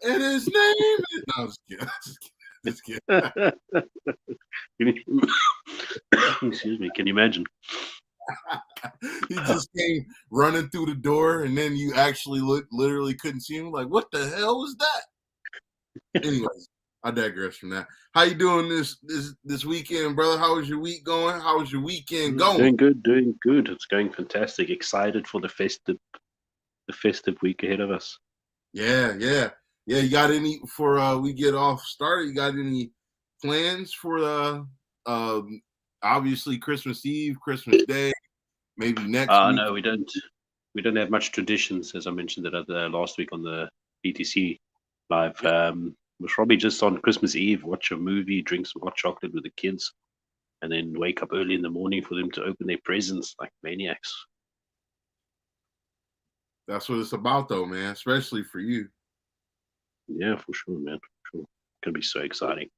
And his name is... No, I'm just kidding. Just kidding. Excuse me. Can you imagine? He just came running through the door, and then you actually literally couldn't see him. Like, what the hell was that? Anyways, I digress from that. How you doing this weekend, brother? How was your week going? How was your weekend going? Doing good. It's going fantastic. Excited for the festive week ahead of us. Yeah. You got any for we get off started? You got any plans for obviously Christmas Eve, Christmas Day, maybe next week? No, we don't. We don't have much traditions, as I mentioned that last week on the BTC live. Yeah. We'll probably just on Christmas Eve watch a movie, drink some hot chocolate with the kids, and then wake up early in the morning for them to open their presents like maniacs. That's what it's about, though, man. Especially for you. Yeah, for sure, man. For sure. It's gonna be so exciting.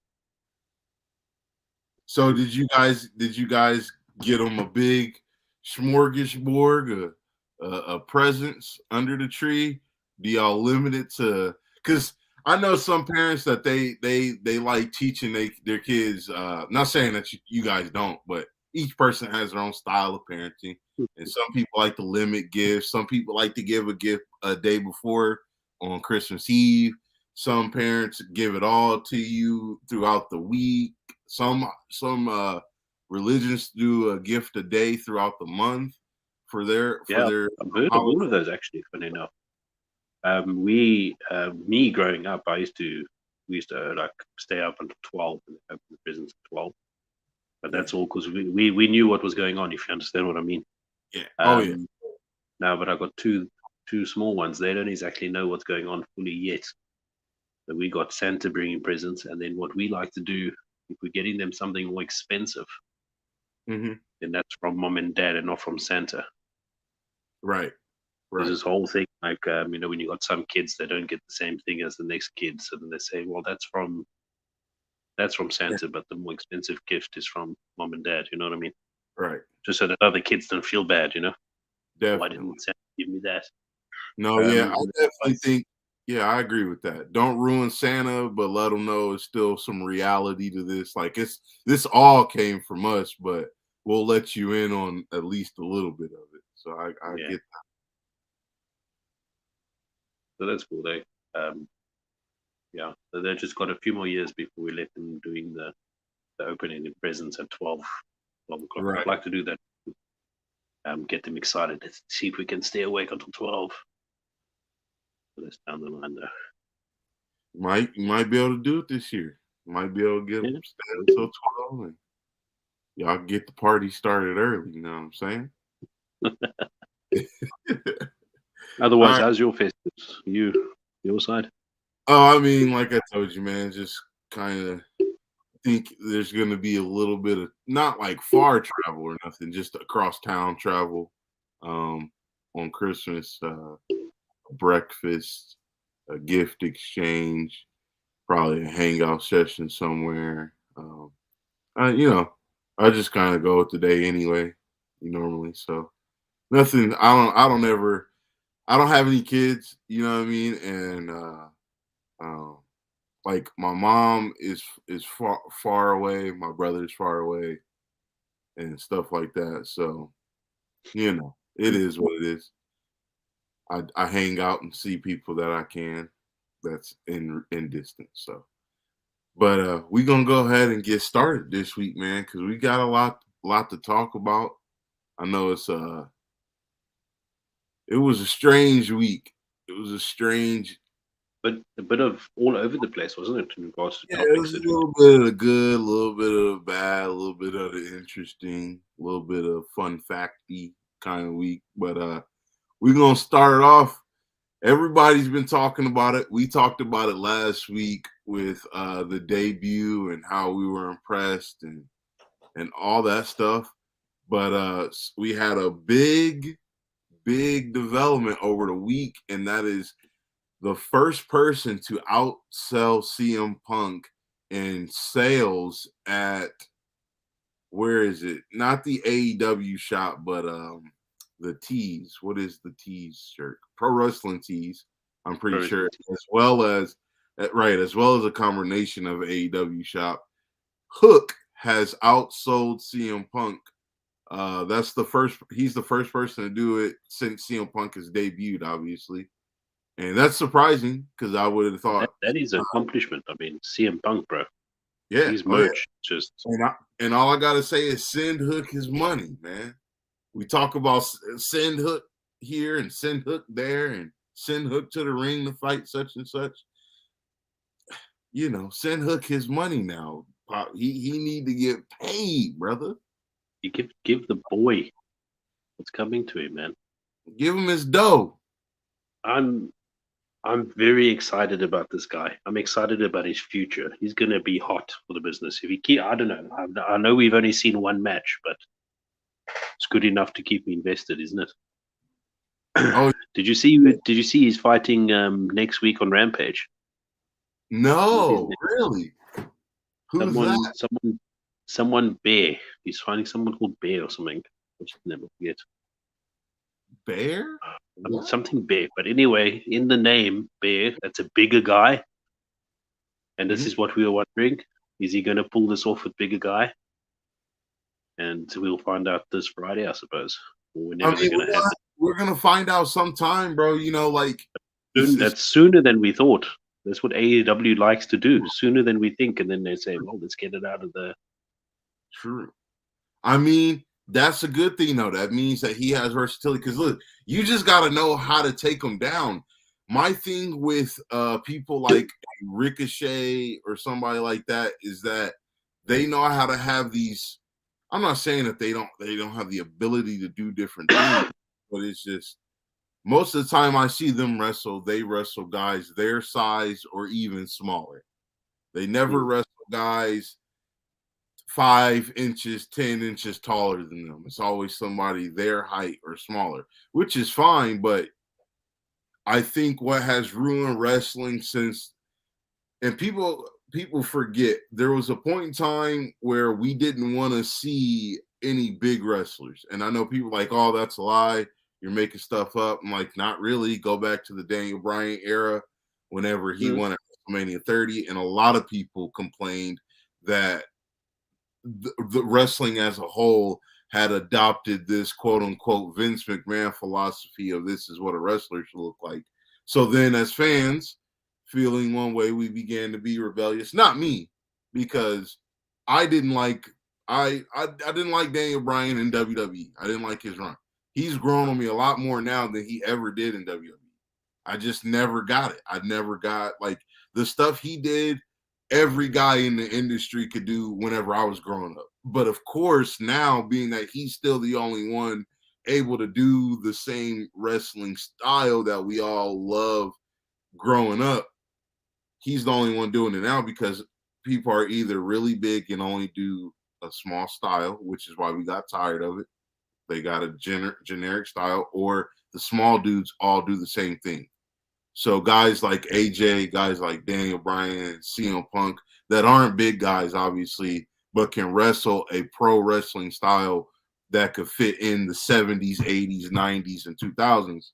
So did you guys get them a big smorgasbord of presents under the tree? Do y'all limit it to? Because I know some parents that they like teaching their kids. Not saying that you guys don't, but each person has their own style of parenting. And some people like to limit gifts. Some people like to give a gift a day before on Christmas Eve. Some parents give it all to you throughout the week. Some religions do a gift a day throughout the month for their. I've heard of all of those actually. Funny enough, me growing up, we used to like stay up until 12 and open the presents at 12. But that's all because we knew what was going on. If you understand what I mean. Yeah. No, but I got two small ones. They don't exactly know what's going on fully yet. So we got Santa bringing presents, and then what we like to do, if we're getting them something more expensive, then that's from mom and dad and not from Santa. Right. There's this whole thing like when you got some kids that don't get the same thing as the next kid, so then they say, well, that's from Santa, but the more expensive gift is from mom and dad. You know what I mean? Right. Just so that other kids don't feel bad. Definitely. Why didn't Santa give me that? No, I definitely think. Yeah, I agree with that. Don't ruin Santa, but let them know it's still some reality to this. Like this all came from us, but we'll let you in on at least a little bit of it. So I get that. So that's cool, so they've just got a few more years before we let them doing the opening the presents at 12 o'clock. Right. I'd like to do that. Get them excited. Let's see if we can stay awake until 12. So that's down the line, though. You might be able to do it this year. You might be able to get them stay until 12, and y'all get the party started early. You know what I'm saying? Otherwise, how's your festivals? Your side? Oh, I mean, like I told you, man, just kind of think there's going to be a little bit of not like far travel or nothing, just across town travel on Christmas, breakfast, a gift exchange, probably a hangout session somewhere. I just kind of go with the day anyway, normally. So nothing. I don't have any kids, you know what I mean? And like my mom is far away, my brother is far away, and stuff like that. So it is what it is. I hang out and see people that I can that's in distance. So, but we're gonna go ahead and get started this week, man, because we got a lot to talk about. I know it was a strange week. It was a strange, but a bit of all over the place, wasn't it? In regards to topics, it was a little bit of the good, a little bit of the bad, a little bit of the interesting, a little bit of fun facty kind of week. But we're gonna start it off. Everybody's been talking about it. We talked about it last week with the debut and how we were impressed and all that stuff. But we had a big development over the week, and that is the first person to outsell CM Punk in sales at, where is it? Not the AEW shop, but the tees. What is the tees shirt? Pro Wrestling Tees. I'm pretty sure, as well as a combination of AEW shop. Hook has outsold CM Punk. That's the first. He's the first person to do it since CM Punk has debuted, obviously, and that's surprising because I would have thought that is an accomplishment. I mean, CM Punk, bro. yeah, His merch just. And all I gotta say is send Hook his money, man. We talk about send Hook here and send Hook there and send Hook to the ring to fight such and such. You know, send Hook his money now. He need to get paid, brother. You give the boy what's coming to him, man. Give him his dough. I'm very excited about this guy. I'm excited about his future. He's going to be hot for the business. If he I don't know. I know we've only seen one match, but it's good enough to keep me invested, isn't it? Oh, did you see he's fighting next week on Rampage? No, really? Who's that? Someone Bear. He's fighting someone called Bear or something. I should never forget. Bear? Something Bear. But anyway, in the name Bear, that's a bigger guy. And this is what we were wondering. Is he going to pull this off with bigger guy? And we'll find out this Friday, I suppose. Or whenever they're going to have it. We're going to find out sometime, bro. You know, like... That's sooner than we thought. That's what AEW likes to do. Sooner than we think. And then they say, well, let's get it out of the... True. I mean, that's a good thing, though. That means that he has versatility. Because, look, you just got to know how to take him down. My thing with people like Ricochet or somebody like that is that they know how to have these... I'm not saying that they don't have the ability to do different things, but it's just most of the time I see them wrestle, they wrestle guys their size or even smaller. They never wrestle guys 5 inches, 10 inches taller than them. It's always somebody their height or smaller, which is fine. But I think what has ruined wrestling since, and people forget, there was a point in time where we didn't want to see any big wrestlers. And I know people like, oh, that's a lie. You're making stuff up. I'm like, not really. Go back to the Daniel Bryan era whenever he won at WrestleMania 30. And a lot of people complained that the wrestling as a whole had adopted this quote unquote Vince McMahon philosophy of this is what a wrestler should look like. So then as fans feeling one way, we began to be rebellious. Not me, because I didn't like Daniel Bryan in WWE. I didn't like his run. He's grown on me a lot more now than he ever did in WWE. I just never got it. I never got like the stuff he did. Every guy in the industry could do whenever I was growing up. But of course, now being that he's still the only one able to do the same wrestling style that we all love growing up, he's the only one doing it now because people are either really big and only do a small style, which is why we got tired of it. They got a generic style, or the small dudes all do the same thing. So guys like AJ, guys like Daniel Bryan, CM Punk, that aren't big guys, obviously, but can wrestle a pro wrestling style that could fit in the 70s, 80s, 90s, and 2000s.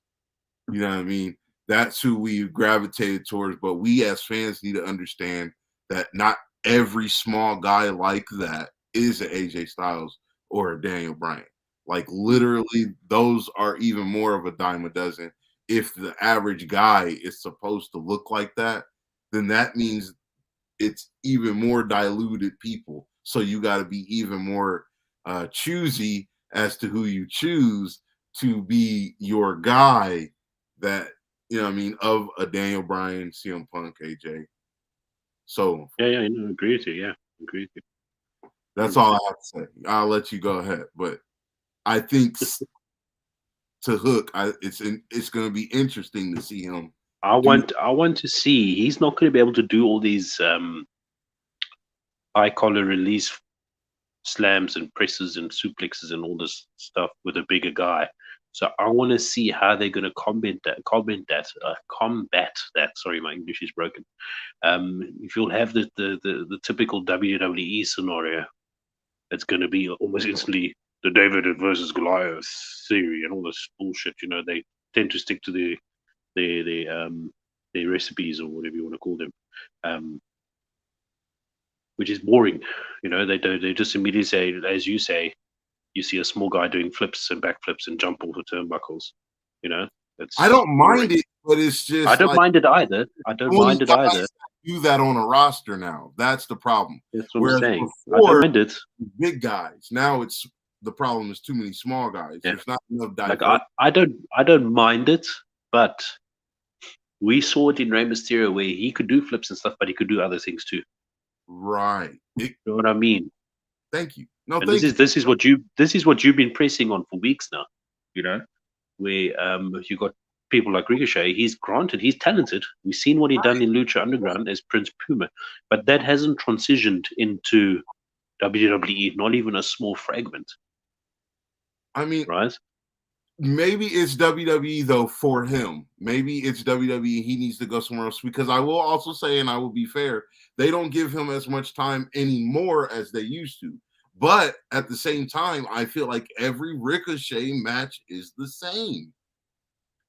You know what I mean? That's who we gravitated towards. But we as fans need to understand that not every small guy like that is an AJ Styles or a Daniel Bryan. Like literally, those are even more of a dime a dozen. If the average guy is supposed to look like that, then that means it's even more diluted people. So you got to be even more choosy as to who you choose to be your guy that, you know what I mean, of a Daniel Bryan, CM Punk, AJ. So yeah, I agree with you. Yeah, agree with you. That's all I have to say. I'll let you go ahead, but I think to Hook, it's going to be interesting to see him. I want to see. He's not going to be able to do all these high collar release slams and presses and suplexes and all this stuff with a bigger guy. So I want to see how they're going to combat that. Sorry, my English is broken. If you'll have the typical WWE scenario, it's going to be almost instantly the David versus Goliath theory and all this bullshit. You know, they tend to stick to their recipes or whatever you want to call them, which is boring. You know, they just immediately say, as you say, you see a small guy doing flips and backflips and jump off the turnbuckles. You know, I don't mind it, but it's just I don't mind it either. I don't mind it either. Do that on a roster now. That's the problem. That's what Whereas I'm saying. before, I don't mind it. Big guys. Now it's the problem is too many small guys. Yeah. There's not enough Like diversity. I don't mind it, but we saw it in Rey Mysterio where he could do flips and stuff, but he could do other things too. Right. You know what I mean? Thank you. No, and this is what you've been pressing on for weeks now. You know, where you got people like Ricochet. He's talented. We've seen what he done in Lucha Underground as Prince Puma, but that hasn't transitioned into WWE, not even a small fragment. I mean, right? Maybe it's WWE though for him. Maybe it's WWE. He needs to go somewhere else because I will also say, and I will be fair, they don't give him as much time anymore as they used to. But at the same time, I feel like every Ricochet match is the same.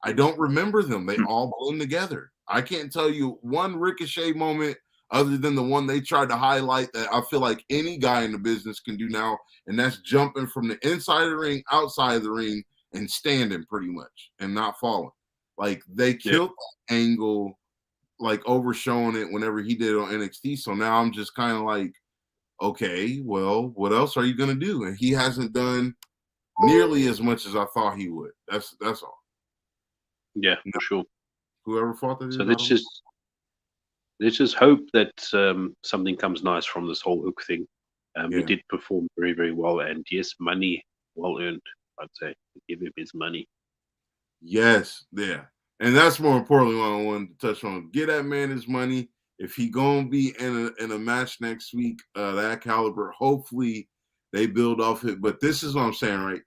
I don't remember them. They all blend together. I can't tell you one Ricochet moment other than the one they tried to highlight that I feel like any guy in the business can do now, and that's jumping from the inside of the ring, outside of the ring, and standing pretty much and not falling. Like they killed that angle, like overshowing it whenever he did it on NXT. So now I'm just kind of like, okay, well, what else are you gonna do? And he hasn't done nearly as much as I thought he would. That's all. Yeah, for sure. Whoever fought that. So let's just hope that something comes nice from this whole Hook thing. He did perform very, very well, and yes, money well earned. I'd say give him his money. Yes, yeah, and that's more importantly what I wanted to touch on. Get that man his money. If he gonna be in a match next week, that caliber, hopefully they build off it. But this is what I'm saying, right?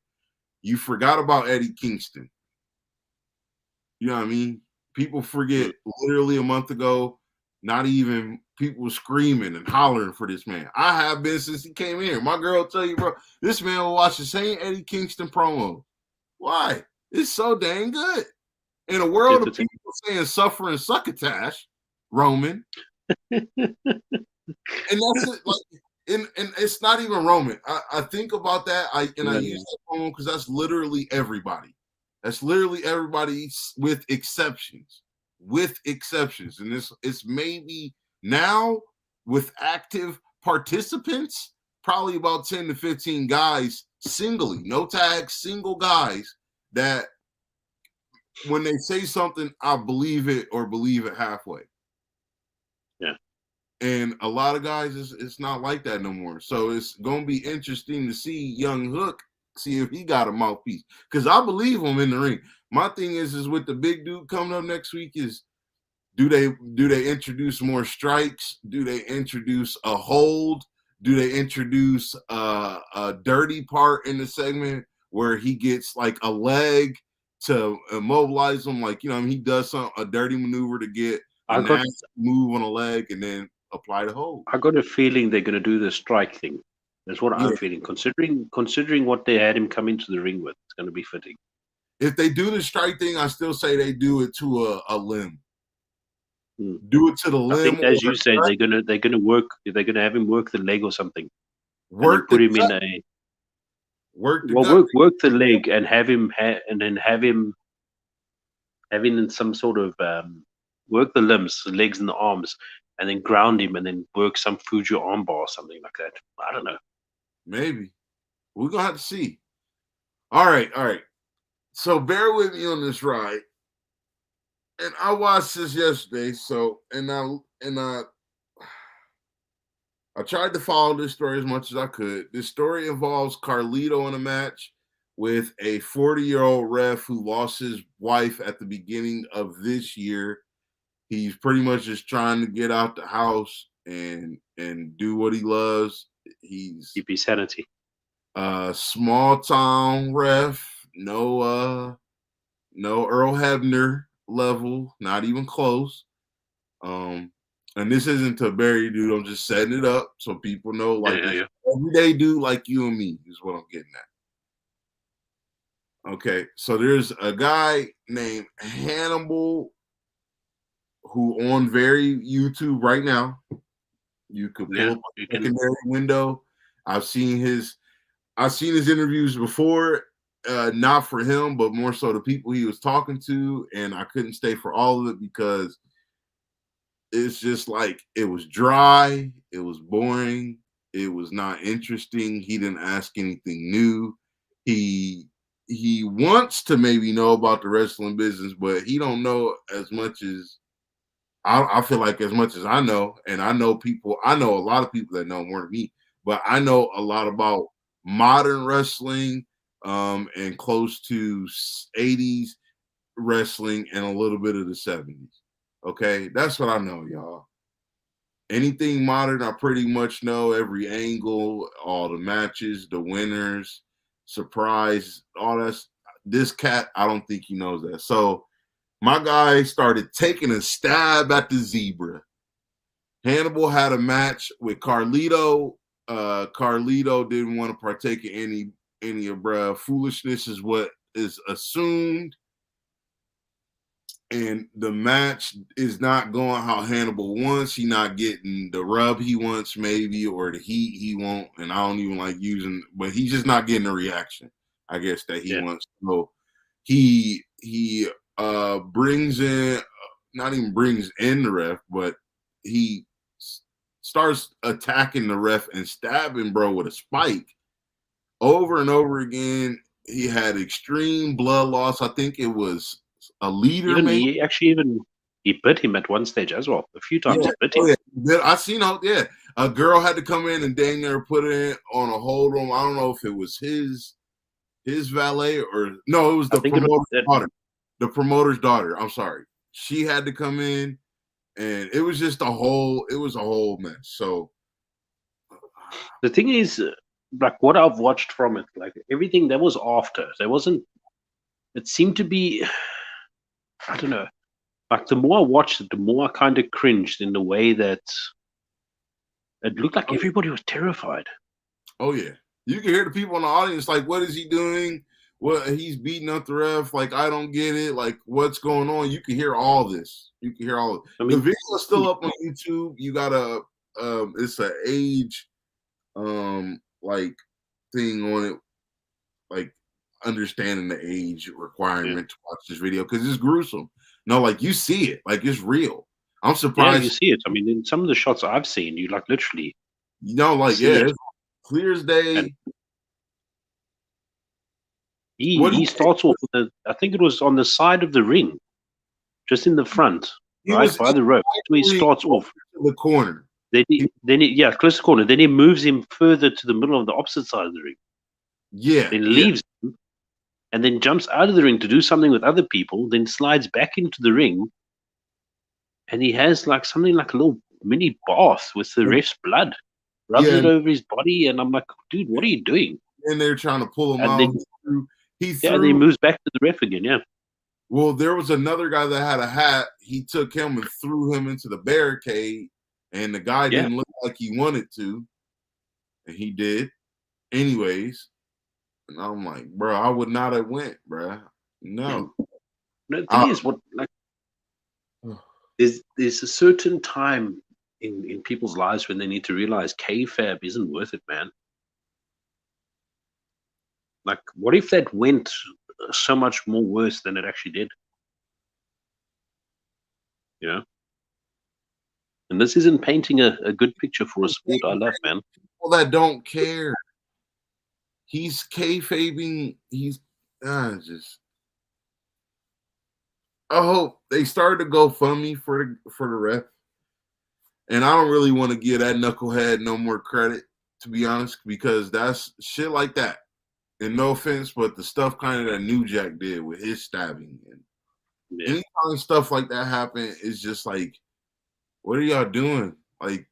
You forgot about Eddie Kingston. You know what I mean? People forget literally a month ago, not even people screaming and hollering for this man. I have been since he came in here. My girl tell you, bro, this man will watch the same Eddie Kingston promo. Why? It's so dang good. In a world of people saying suffering succotash, Roman. And that's it. Like, and it's not even Roman. I think about that. I use that promo because that's literally everybody. That's literally everybody with exceptions. With exceptions. And it's maybe now with active participants, probably about 10 to 15 guys singly, no tags, single guys that when they say something, I believe it or believe it halfway. Yeah. And a lot of guys, it's not like that no more. So it's going to be interesting to see Young Hook, see if he got a mouthpiece. Because I believe him in the ring. My thing is with the big dude coming up next week is, do they introduce more strikes? Do they introduce a hold? Do they introduce a dirty part in the segment where he gets like a leg to immobilize him? Like, you know, he does a dirty maneuver to get a nasty move on a leg and then apply the hold. I got a feeling they're going to do the strike thing. That's what I'm feeling. Considering what they had him come into the ring with, it's going to be fitting. If they do the strike thing, I still say they do it to a limb. Do it to the limb. I think, as you say, they're gonna have him work the leg or something. Put him in a work the leg and have him having in some sort of work the limbs, the legs and the arms, and then ground him and then work some Fuji armbar or something like that. I don't know. Maybe we're gonna have to see. All right. So bear with me on this ride. And I watched this yesterday, I tried to follow this story as much as I could. This story involves Carlito in a match with a 40-year-old ref who lost his wife at the beginning of this year. He's pretty much just trying to get out the house and do what he loves. He's Keep his sanity. small town ref, no Earl Hebner level, not even close. And this isn't to bury dude. I'm just setting it up so people know, Yeah, like, yeah, it's yeah. everyday dude like you and me is what I'm getting at. Okay, so there's a guy named Hannibal who on very YouTube right now. You could pull Yeah, up you a can. secondary window. I've seen his interviews before, not for him, but more so the people he was talking to, and I couldn't stay for all of it because it's just like it was dry, it was boring, it was not interesting. He didn't ask anything new. He he wants to maybe know about the wrestling business, but he don't know as much as I feel like as much as I know, and I know people. I know a lot of people that know more than me, but I know a lot about modern wrestling, and close to '80s wrestling and a little bit of the '70s. Okay, that's what I know, y'all. Anything modern, I pretty much know every angle, all the matches, the winners, surprise, all that. This cat, I don't think he knows that. So my guy started taking a stab at the zebra. Hannibal had a match with Carlito. Carlito didn't want to partake in any of bruh foolishness, is what is assumed. And the match is not going how Hannibal wants. He not getting the rub he wants, maybe, or the heat he wants. And I don't even like using, but he's just not getting the reaction, I guess, that he Yeah. wants. So he brings in, not even brings in the ref, but he starts attacking the ref and stabbing bro with a spike over and over again. He had extreme blood loss. I think it was a liter, Even maybe. he actually he bit him at one stage as well. A few times Yeah, he bit oh him. yeah. I seen how, yeah. A girl had to come in and dang near put it on a hold on. I don't know if it was his valet or no, it was I the think it was. promoter's daughter. The promoter's daughter. I'm sorry. She had to come in, and it was just it was a whole mess. So The thing is, like what I've watched from it, like everything that was after, there wasn't. It seemed to be, I don't know. Like the more I watched it, the more I kind of cringed in the way that it looked like oh yeah. everybody was terrified. Oh yeah. You can hear the people in the audience like, what is he doing? What, he's beating up the ref, like, I don't get it, like, what's going on? You can hear all this. You can hear all of it. I The mean, video is still up on YouTube. You gotta it's an age like thing on it, like understanding the age yeah, requirement to watch this video because it's gruesome. No, like you see it, like it's real. I'm yeah, you surprised, see it. I mean, in some of the shots I've seen, you like literally like, see yeah, it. it's clear as And day. he What he starts off with I think it was on the side of the ring, just in the front, he right was by the rope. So he in starts off. the corner. He, Yeah, close to the corner. Then he moves him further to the middle of the opposite side of the ring. yeah, Then yeah, leaves him, and then jumps out of the ring to do something with other people. Then slides back into the ring, and he has like something like a little mini bath with the ref's blood. Rubs yeah. it over his body, and I'm like, dude, what are you doing? And they're trying to pull him And out. then He yeah, then he threw. moves back to the ref again. Yeah, Well, there was another guy that had a hat. He took him and threw him into the barricade, and the guy yeah. didn't look like he wanted to, and he did. Anyways, and I'm like, bro, I would not have went, bro. And No. the thing I, is, what like there's a certain time in people's lives when they need to realize kayfabe isn't worth it, man. Like, what if that went so much more worse than it actually did? You know? And this isn't painting a good picture for a sport I love, man. people that don't care. He's kayfabing. He's just. I hope they started to go me for the ref, and I don't really want to give that knucklehead no more credit, to be honest, because that's shit like that. And no offense, but the stuff kind of that New Jack did with his stabbing, and Yeah. anytime stuff like that happen, it's just like, what are y'all doing? Like,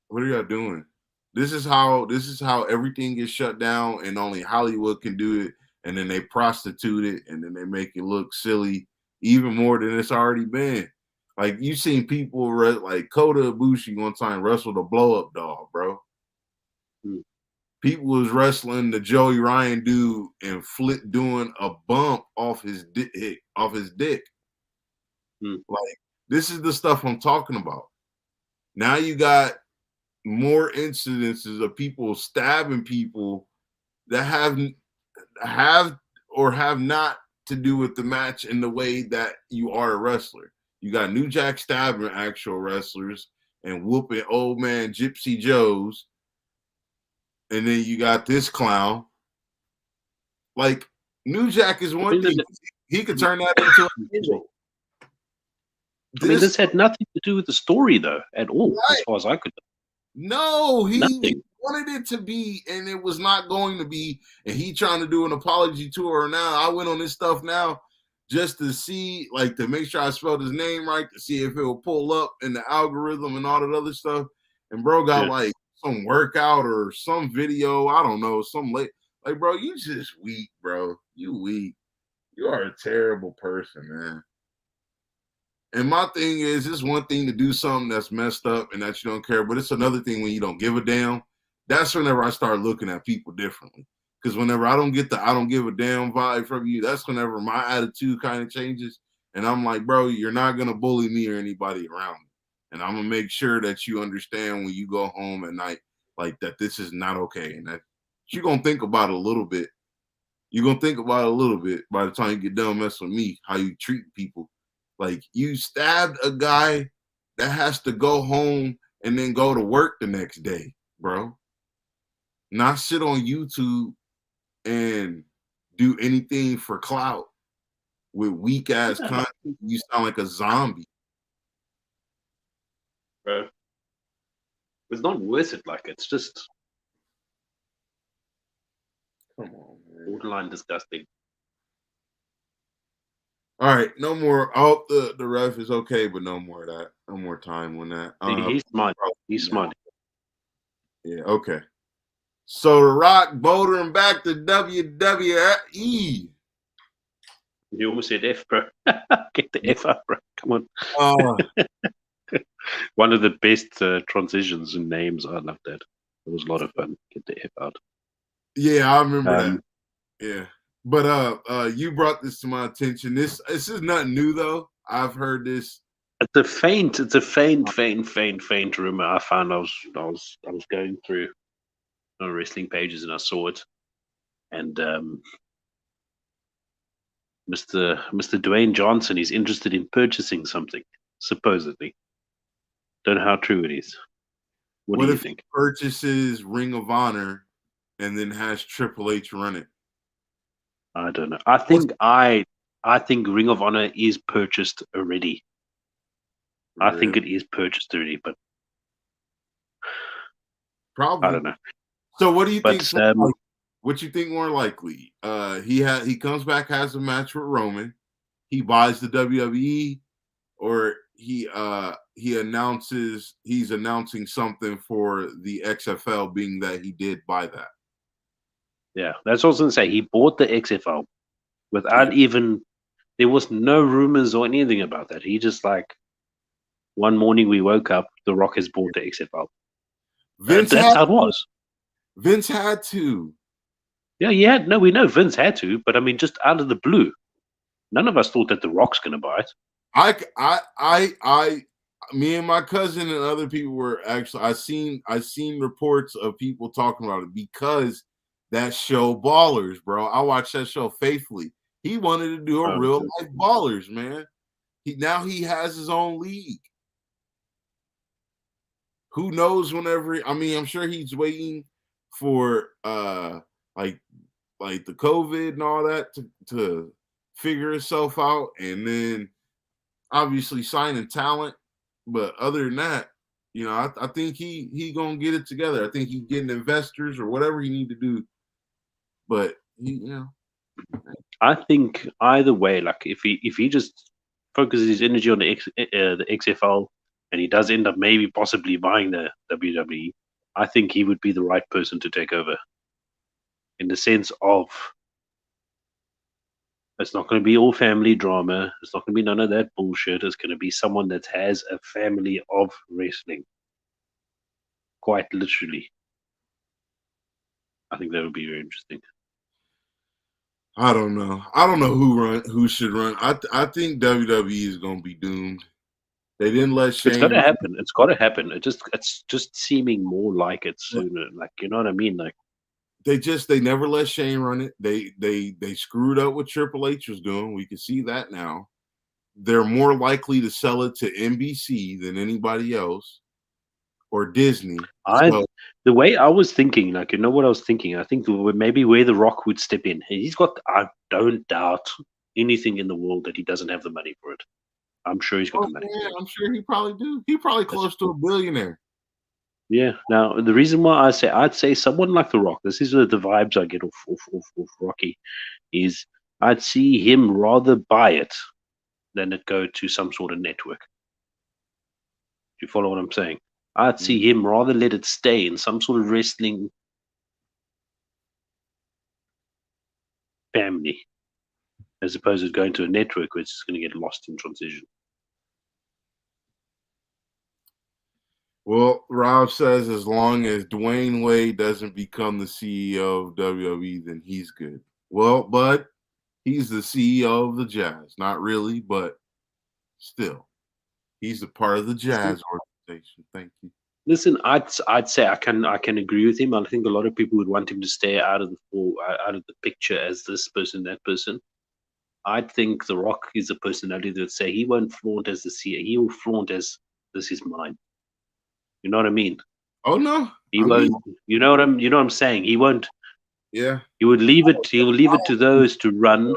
what are y'all doing? This is how everything gets shut down, and only Hollywood can do it. And then they prostitute it, and then they make it look silly even more than it's already been. Like you seen people like Kota Ibushi one time wrestled a blow up dog, bro. Hmm. People was wrestling the Joey Ryan dude and doing a bump off his dick. Hmm. Like this is the stuff I'm talking about. Now you got more incidences of people stabbing people that have or have not to do with the match in the way that you are a wrestler. You got New Jack stabbing actual wrestlers and whooping old man Gypsy Joes. And then you got this clown. Like New Jack is one thing. He could turn that into a visual. This had nothing to do with the story though, at all, as far as I could know. No, he wanted it to be, and it was not going to be. And he trying to do an apology tour now. I went on this stuff now just to see, like, to make sure I spelled his name right, to see if it will pull up in the algorithm and all that other stuff. And bro got like some workout or some video, I don't know, some like, bro, you just weak, bro. You weak. You are a terrible person, man. And my thing is, it's one thing to do something that's messed up and that you don't care, but it's another thing when you don't give a damn. That's whenever I start looking at people differently. Because whenever I don't get the I don't give a damn vibe from you, that's whenever my attitude kind of changes. And I'm like, bro, you're not going to bully me or anybody around me. And I'm going to make sure that you understand when you go home at night, like that this is not okay. And that you're going to think about it a little bit. You're going to think about it a little bit by the time you get done messing with me, how you treat people. Like you stabbed a guy that has to go home and then go to work the next day, bro. Not sit on YouTube and do anything for clout with weak ass content. You sound like a zombie. Bro. It's not worth it. Like it's just come on, man. Borderline disgusting. All right, no more. I hope the ref is okay, but no more of that. No more time on that. He's smart. He's smart. Yeah, okay. So The Rock bouldering back to WWE. You almost said F, bro. Get the F out, bro. Come on. One of the best transitions and names. I love that. It was a lot of fun. Get the F out. Yeah, I remember that. Yeah. But you brought this to my attention. This is nothing new though. I've heard this. It's a faint rumor. I found I was going through wrestling pages and I saw it. And Mr. Dwayne Johnson is interested in purchasing something, supposedly. Don't know how true it is. What do you think? He purchases Ring of Honor and then has Triple H run it? I don't know. I think Ring of Honor is purchased already. I think it is purchased already, but probably I don't know. So what do you think? What you think more likely? He comes back, has a match with Roman, he buys the WWE, or he announces he's announcing something for the XFL, being that he did buy that. Yeah, that's what I was going to say. He bought the XFL without even, there was no rumors or anything about that. He just like, one morning we woke up, The Rock has bought the XFL. That's how it was. Vince had to. Yeah, he had. No, we know Vince had to, but I mean, just out of the blue, none of us thought that The Rock's going to buy it. Me and my cousin and other people were actually. I seen reports of people talking about it because that show Ballers, bro. I watched that show faithfully. He wanted to do a real life Ballers, man. Now he has his own league. Who knows whenever? I mean, I'm sure he's waiting for like the COVID and all that to figure itself out, and then obviously signing talent. But other than that, you know, I think he gonna get it together. I think he's getting investors or whatever he need to do. But I think either way, like if he just focuses his energy on the XFL and he does end up maybe possibly buying the WWE, I think he would be the right person to take over, in the sense of it's not going to be all family drama. It's not going to be none of that bullshit. It's going to be someone that has a family of wrestling, quite literally. I think that would be very interesting. I don't know. I don't know who should run. I think WWE is going to be doomed. They didn't let It's got Shane to run. happen. It's got to happen. It's just seeming more like it sooner. Like, you know what I mean? Like, They never let Shane run it. They screwed up what Triple H was doing. We can see that now. They're more likely to sell it to NBC than anybody else or Disney. So the way I was thinking, like, you know what I was thinking? I think maybe where The Rock would step in. I don't doubt anything in the world that he doesn't have the money for it. I'm sure he's got the money yeah, for it. I'm sure he probably do. He probably close to a billionaire. Yeah. Now, the reason why I'd say someone like The Rock, this is the vibes I get off Rocky, is I'd see him rather buy it than it go to some sort of network. Do you follow what I'm saying? I'd see him rather let it stay in some sort of wrestling family as opposed to going to a network which is going to get lost in transition. Well, Rob says as long as Dwayne Wade doesn't become the CEO of WWE, then he's good. Well, but he's the CEO of the Jazz. Not really, but still. He's a part of the Jazz organization. Thank you. Listen, I'd say I can agree with him. I think a lot of people would want him to stay out of the picture as this person, that person. I think The Rock is a personality that say he won't flaunt as the CEO. He will flaunt as this is mine. You know what I mean? Oh no. He won't. You know what I'm saying? He won't. Yeah. He would leave it. He will leave it to those to run,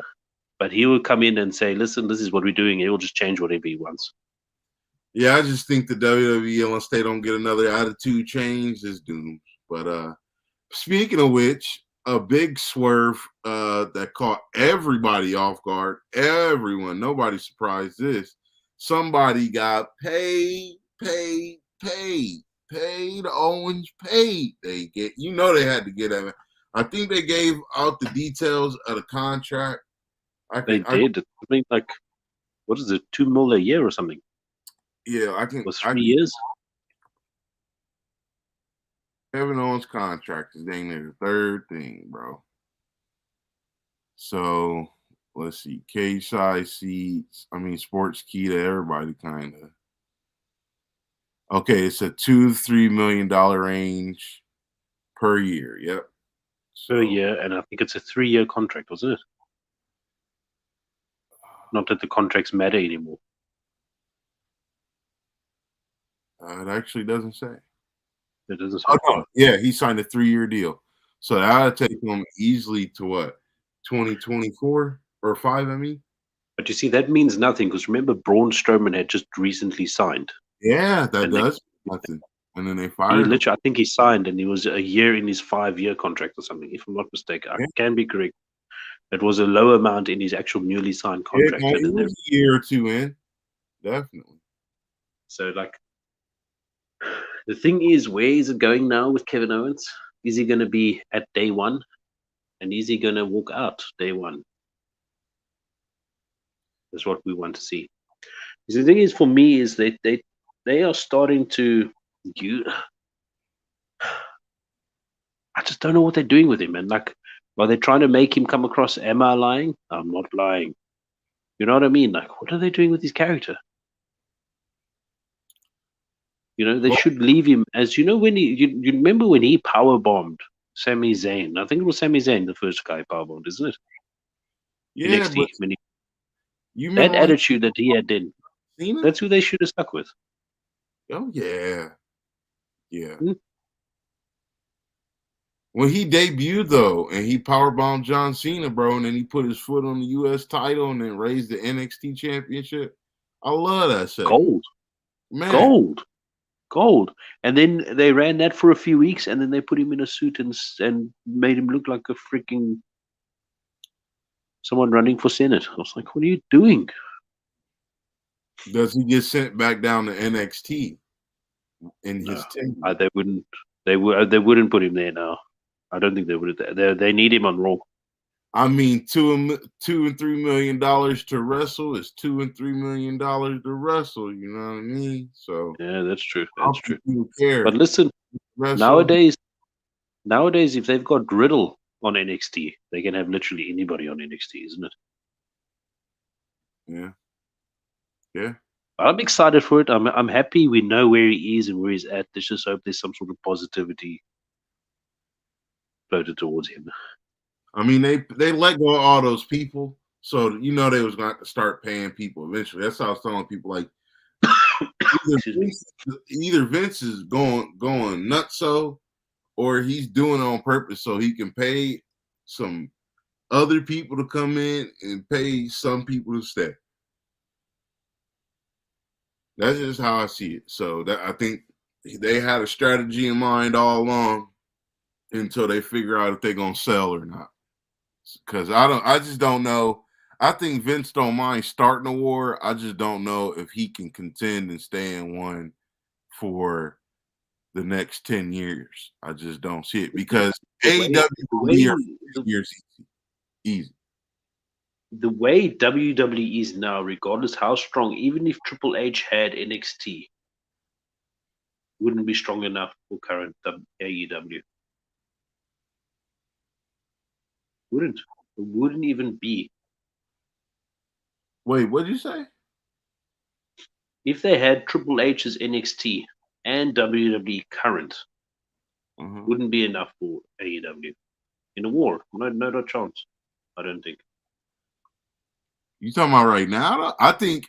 but he will come in and say, "Listen, this is what we're doing." He will just change whatever he wants. Yeah, I just think the WWE, unless they don't get another attitude change, is doomed. But speaking of which, a big swerve that caught everybody off guard. Everyone, nobody surprised this. Somebody got paid. Owens paid. They had to get him. I think they gave out the details of the contract. They did. I mean, like, what is it? $2 million a year or something? Yeah, I can. It was 3 years. Kevin Owens' contract is dang near the third thing, bro. So let's see, cage size seats. I mean, sports key to everybody, kind of. Okay, it's a $2 to $3 million range per year. Yep. Per So year, and I think it's a 3-year contract, wasn't it? Not that the contracts matter anymore. it actually doesn't say. It doesn't say. Oh no, yeah, he signed a 3-year deal. So that'll take him easily to what, 2024 or 5? I mean, But you see, that means nothing because remember, Braun Strowman had just recently signed, yeah, that and does nothing. And then they he fired him. literally, I think he signed, and he was a year in his 5-year contract or something, if I'm not mistaken. I can be correct. It was a low amount in his actual newly signed contract. Yeah, it was a year or two in, definitely. So, like, the thing is, where is it going now with Kevin Owens? Is he going to be at day one, and is he going to walk out day one? That's what we want to see. The thing is, for me, is they are starting to you. I just don't know what they're doing with him, and like, are they trying to make him come across? Am I lying? I'm not lying. You know what I mean? Like, what are they doing with his character? You know, they should leave him as when you remember when he power bombed Sami Zayn. I think it was Sami Zayn, the first guy power bombed, isn't it? Yeah, NXT. but When you that remember when attitude that he had then, Cena? that's who they should have stuck with. Oh yeah, yeah. Hmm? When he debuted though, and he powerbombed John Cena, bro, and then he put his foot on the U.S. title and then raised the NXT championship. I love that segment. Gold, Man. gold. And then they ran that for a few weeks, and then they put him in a suit and made him look like a freaking someone running for Senate. I was like, what are you doing? Does he get sent back down to NXT in his tenure? They wouldn't. They wouldn't put him there now. I don't think they would. They need him on Raw. I mean, $2 and $3 million to wrestle is $2 and $3 million to wrestle. You know what I mean? So Yeah, that's true. I That's don't true. think people care. But listen, Wrestle. nowadays, if they've got Riddle on NXT, they can have literally anybody on NXT, isn't it? Yeah. Yeah. I'm excited for it. I'm happy we know where he is and where he's at. Let's just hope there's some sort of positivity floated towards him. I mean, they let go of all those people, so you know they was going to start paying people eventually. That's how I was telling people, like either Vince is going nutso, or he's doing it on purpose so he can pay some other people to come in and pay some people to stay. That's just how I see it. So that I think they had a strategy in mind all along until they figure out if they're gonna sell or not. Because I just don't know. I think Vince don't mind starting a war. I just don't know if he can contend and stay in one for the next 10 years. I just don't see it because AEW will be here for 10 years easy. The way WWE is now, regardless how strong, even if Triple H had NXT, wouldn't be strong enough for current AEW. Wouldn't. It wouldn't even be. Wait, what did you say? If they had Triple H's NXT and WWE current, wouldn't be enough for AEW. In a war, no chance. I don't think. You talking about right now? I think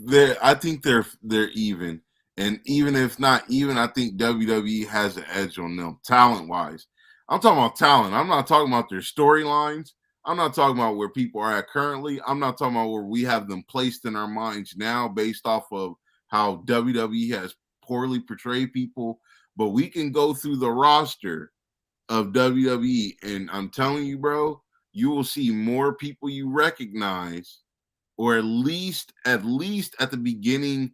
they're even, and even if not even, I think WWE has an edge on them talent wise. I'm talking about talent. I'm not talking about their storylines. I'm not talking about where people are at currently. I'm not talking about where we have them placed in our minds now based off of how WWE has poorly portrayed people. But we can go through the roster of WWE, and I'm telling you, bro, you will see more people you recognize, or at least at the beginning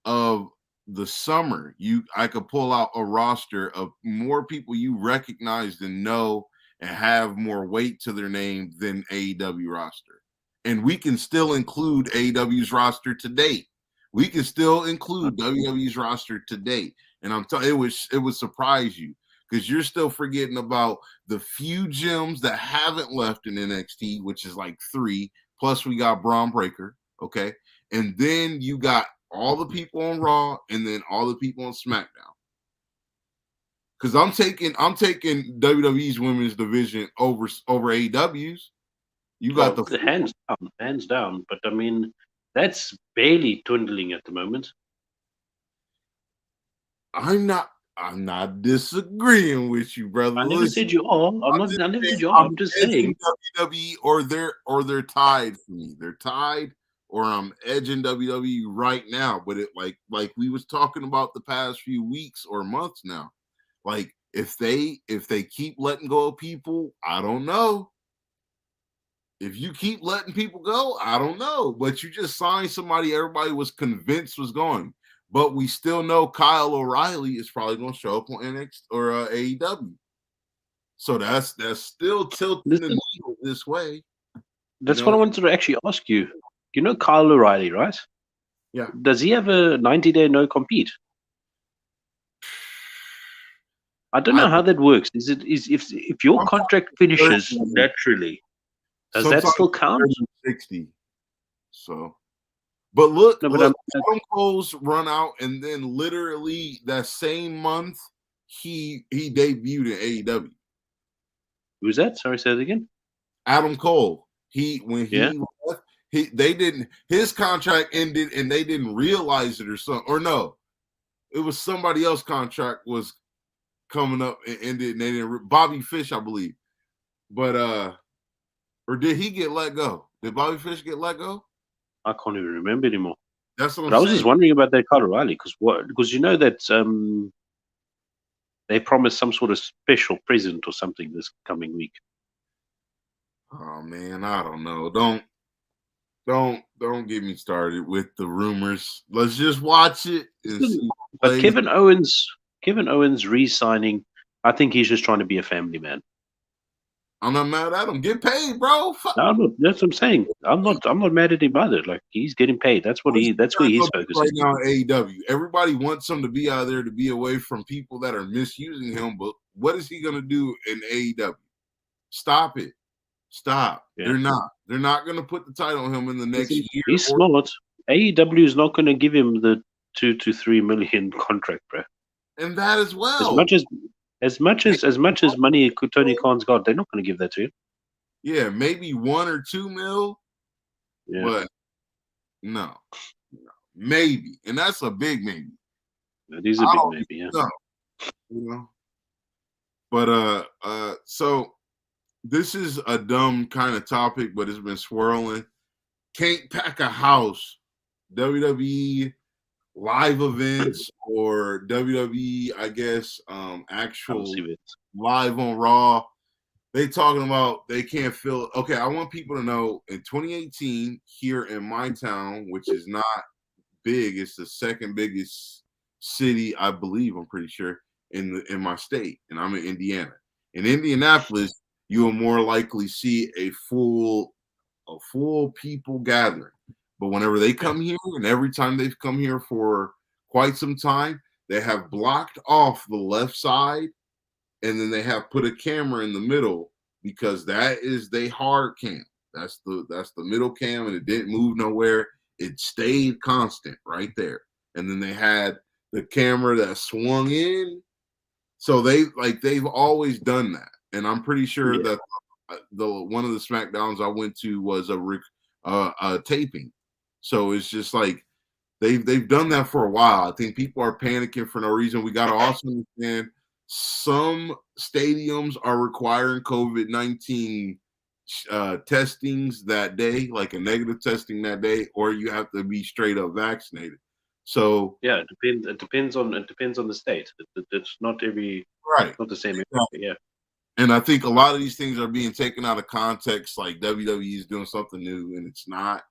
of the summer, I could pull out a roster of more people you recognize and know and have more weight to their name than AEW roster. And we can still include AEW's roster to date. We can still include WWE's roster to date. And I'm telling you, it would surprise you because you're still forgetting about the few gems that haven't left in NXT, which is like 3. Plus, we got Braun Breaker, okay? And then you got all the people on Raw and then all the people on SmackDown. Because I'm taking WWE's women's division over AEW's. You got the hands down. But I mean, that's barely dwindling at the moment. I'm not disagreeing with you, brother. I never said you are. I never said you are. I'm just saying WWE or they're tied for me. They're tied, or I'm edging WWE right now. But it like we was talking about the past few weeks or months now. Like if they keep letting go of people, I don't know. If you keep letting people go, I don't know. But you just signed somebody everybody was convinced was going. But we still know Kyle O'Reilly is probably going to show up on NXT or AEW. So that's still tilting the needle this way. That's what I wanted to actually ask you. You know Kyle O'Reilly, right? Yeah. Does he have a 90-day no compete? I don't know how that works. Is if your contract finishes naturally, does that still count? 60. So, but look, Adam Cole's run out, and then literally that same month he debuted in AEW. Who's that? Sorry, say that again. Adam Cole. Left, his contract ended, and they didn't realize it or something. Or no, it was somebody else's contract was coming up and ended, and they didn't. Bobby Fish, I believe, but or did he get let go? Did Bobby Fish get let go? I can't even remember anymore. That's what I was just wondering about that Kyle O'Reilly because you know that they promised some sort of special present or something this coming week. Oh man, I don't know. Don't get me started with the rumors. Let's just watch it and see. But Kevin Owens Kevin Owens re-signing. I think he's just trying to be a family man. I'm not mad at him. Get paid, bro. Fuck. No, that's what I'm saying. I'm not mad at him either. Like, he's getting paid. That's what What's he. he That's where trying his to do focus right is. now at AEW? Everybody wants him to be out there to be away from people that are misusing him. But what is he gonna do in AEW? Stop it. Stop. Yeah. They're not. They're not gonna put the title on him in the next year. He's smart. AEW is not going to give him the 2 to 3 million contract, bro. And that as As well. much as money Tony Khan's got, they're not going to give that to him. Yeah, maybe 1 or 2 mil, Yeah. but no. Maybe. And that's a big maybe. That is a big maybe, yeah. No. You know. But so this is a dumb kind of topic, but it's been swirling. Can't pack a house. WWE live events or WWE, I guess, actual live on Raw. They talking about they can't fill. Okay, I want people to know in 2018 here in my town, which is not big, it's the second biggest city, I believe. I'm pretty sure in my state, and I'm in Indiana. In Indianapolis, you will more likely see a full people gathering. But whenever they come here, and every time they've come here for quite some time, they have blocked off the left side, and then they have put a camera in the middle because that is they hard cam. That's the middle cam, and it didn't move nowhere. It stayed constant right there. And then they had the camera that swung in. So they've always done that. And I'm pretty sure that the one of the SmackDowns I went to was a taping. So it's just like they've done that for a while. I think people are panicking for no reason. We got to also understand some stadiums are requiring COVID-19 testings that day, like a negative testing that day, or you have to be straight up vaccinated. So yeah, it depends on the state. It's not every not the same. Yeah. And I think a lot of these things are being taken out of context, like WWE is doing something new, and it's not.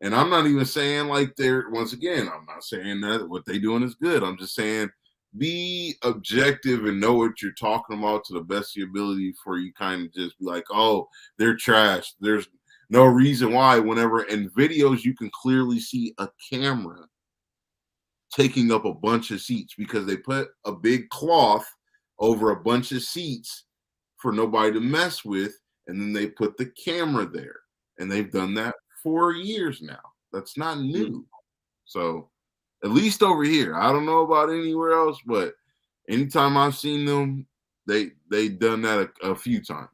And I'm not even saying like once again, I'm not saying that what they're doing is good. I'm just saying be objective and know what you're talking about to the best of your ability for you kind of just be like, oh, they're trash. There's no reason why. Whenever in videos, you can clearly see a camera taking up a bunch of seats because they put a big cloth over a bunch of seats for nobody to mess with, and then they put the camera there, and they've done that for years now. That's not new. So at least over here, I don't know about anywhere else, but anytime I've seen them, they done that a few times.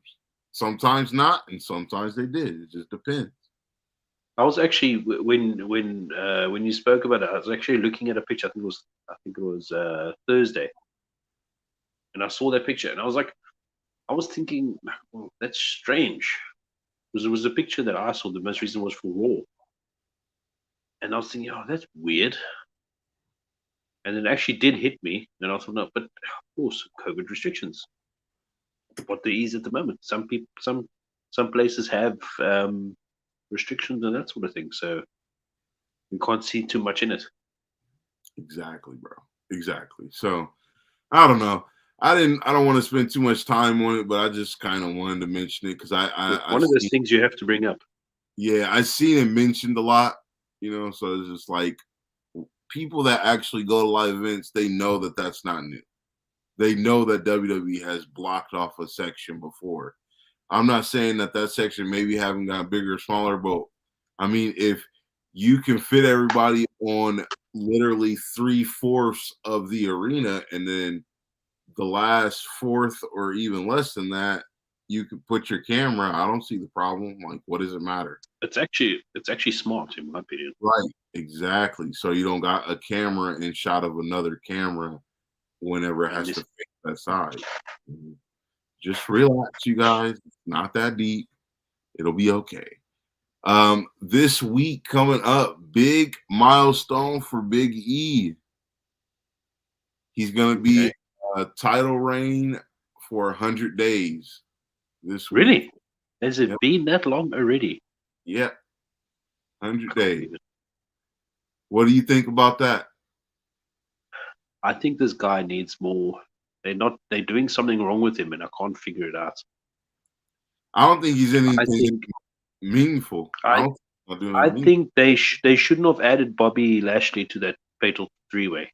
Sometimes not, and sometimes they did. It just depends. I was actually when you spoke about it, I was actually looking at a picture. I think it was Thursday, and I saw that picture, and I was thinking, well, that's strange, because it was a picture that I saw. The most recent was for Raw, and I was thinking, oh, that's weird. And it actually did hit me, and I thought, no, but of course, COVID restrictions. What there is at the moment. Some people, some places have restrictions and that sort of thing, so you can't see too much in it. Exactly, bro. Exactly. So I don't know. I don't want to spend too much time on it, but I just kind of wanted to mention it because one of those things you have to bring up. Yeah, I seen it mentioned a lot, so it's just like people that actually go to live events, they know that that's not new. They know that WWE has blocked off a section before. I'm not saying that section maybe haven't gotten bigger or smaller, but I mean, if you can fit everybody on literally 3/4 of the arena, and then the last fourth or even less than that, you could put your camera. I don't see the problem. Like, what does it matter? It's actually smart, in my opinion. Right, exactly. So you don't got a camera in shot of another camera whenever it has to face that side. Just relax, you guys. It's not that deep. It'll be okay. This week coming up, big milestone for Big E. He's going to be a title reign for 100 days this week. Really? Has it been that long already? Yep. 100 days. What do you think about that? I think this guy needs more. They're doing something wrong with him, and I can't figure it out. I don't think he's I anything think meaningful. I I don't think he's not doing I anything meaningful. think they shouldn't have added Bobby Lashley to that fatal three-way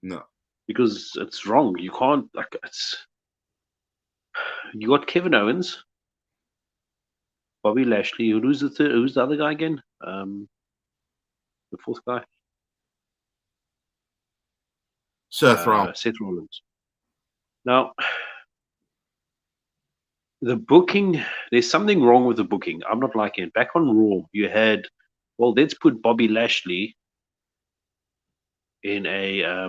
No. because it's wrong. You can't like it's. You got Kevin Owens, Bobby Lashley. Who's the third? Who's the other guy again? The fourth guy, Seth Rollins. Seth Rollins. Now the booking, there's something wrong with the booking. I'm not liking it. Back on Raw, you had, well, let's put Bobby Lashley in a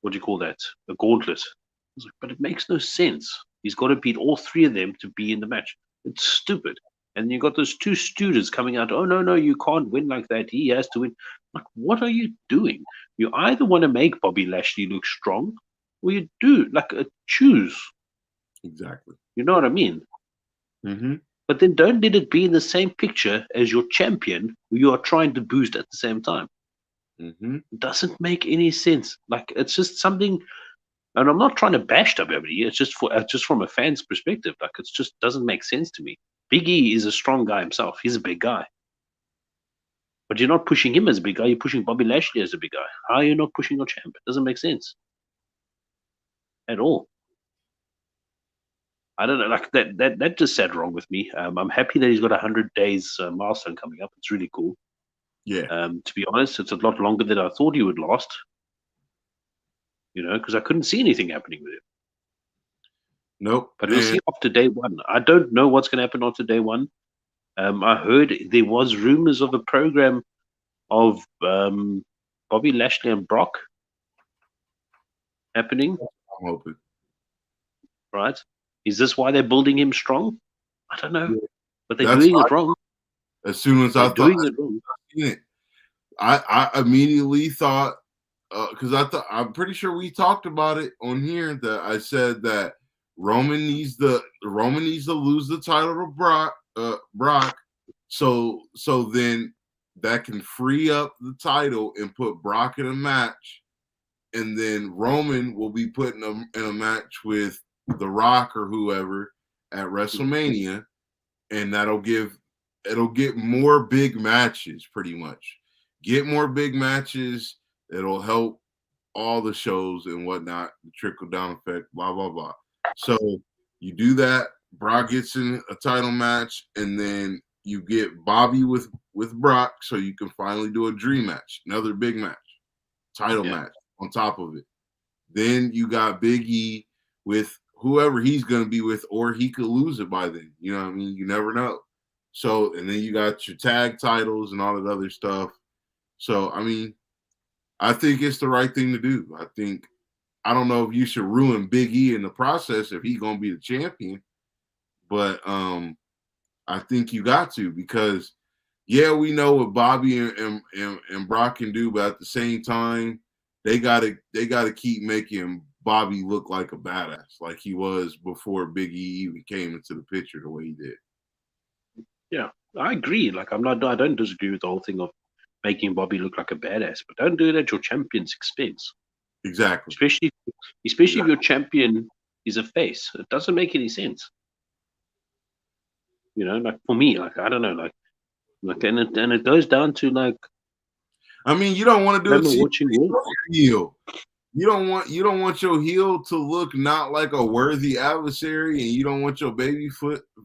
what do you call that? A gauntlet. I was like, but it makes no sense. He's got to beat all three of them to be in the match. It's stupid. And you got those two students coming out. Oh no, you can't win like that. He has to win. Like, what are you doing? You either want to make Bobby Lashley look strong, or you do like choose. Exactly. You know what I mean? Mm-hmm. But then don't let it be in the same picture as your champion who you are trying to boost at the same time. Mm-hmm. It doesn't make any sense. Like it's just something, and I'm not trying to bash WWE. It's just from a fan's perspective. Like it just doesn't make sense to me. Big E is a strong guy himself. He's a big guy, but you're not pushing him as a big guy. You're pushing Bobby Lashley as a big guy. How are you not pushing your champ? It doesn't make sense at all. I don't know. Like that just sat wrong with me. I'm happy that he's got 100 days milestone coming up. It's really cool. Yeah. To be honest, it's a lot longer than I thought he would last. You know, because I couldn't see anything happening with him. Nope. But we'll And see after day one. I don't know what's going to happen after day one. I heard there was rumors of a program of Bobby Lashley and Brock happening. I'm hoping. Right? Is this why they're building him strong? I don't know, Yeah. but they're That's doing it wrong. as soon as They're I thought doing it wrong. it, I immediately thought because I'm pretty sure we talked about it on here that I said that Roman needs to lose the title to Brock, so then that can free up the title and put Brock in a match, and then Roman will be put in a match with The Rock or whoever at WrestleMania, and it'll get more big matches pretty much. Get more big matches. It'll help all the shows and whatnot, the trickle down effect, blah, blah, blah. So you do that. Brock gets in a title match, and then you get Bobby with Brock, so you can finally do a dream match, another big match, title match on top of it. Then you got Big E with whoever he's going to be with, or he could lose it by then. You know what I mean? You never know. So, and then you got your tag titles and all that other stuff. So, I mean, I think it's the right thing to do. I don't know if you should ruin Big E in the process if he's going to be the champion, but I think you got to, because yeah, we know what Bobby and Brock can do, but at the same time, they gotta keep making Bobby look like a badass, like he was before Big E even came into the picture the way he did. Yeah, I agree. Like I don't disagree with the whole thing of making Bobby look like a badass, but don't do it at your champion's expense. Exactly. Especially if your champion is a face. It doesn't make any sense. You know, like for me, like I don't know, like and it goes down to like I mean, you don't want to I do it remember to watching your heel. You don't want your heel to look not like a worthy adversary, and you don't want your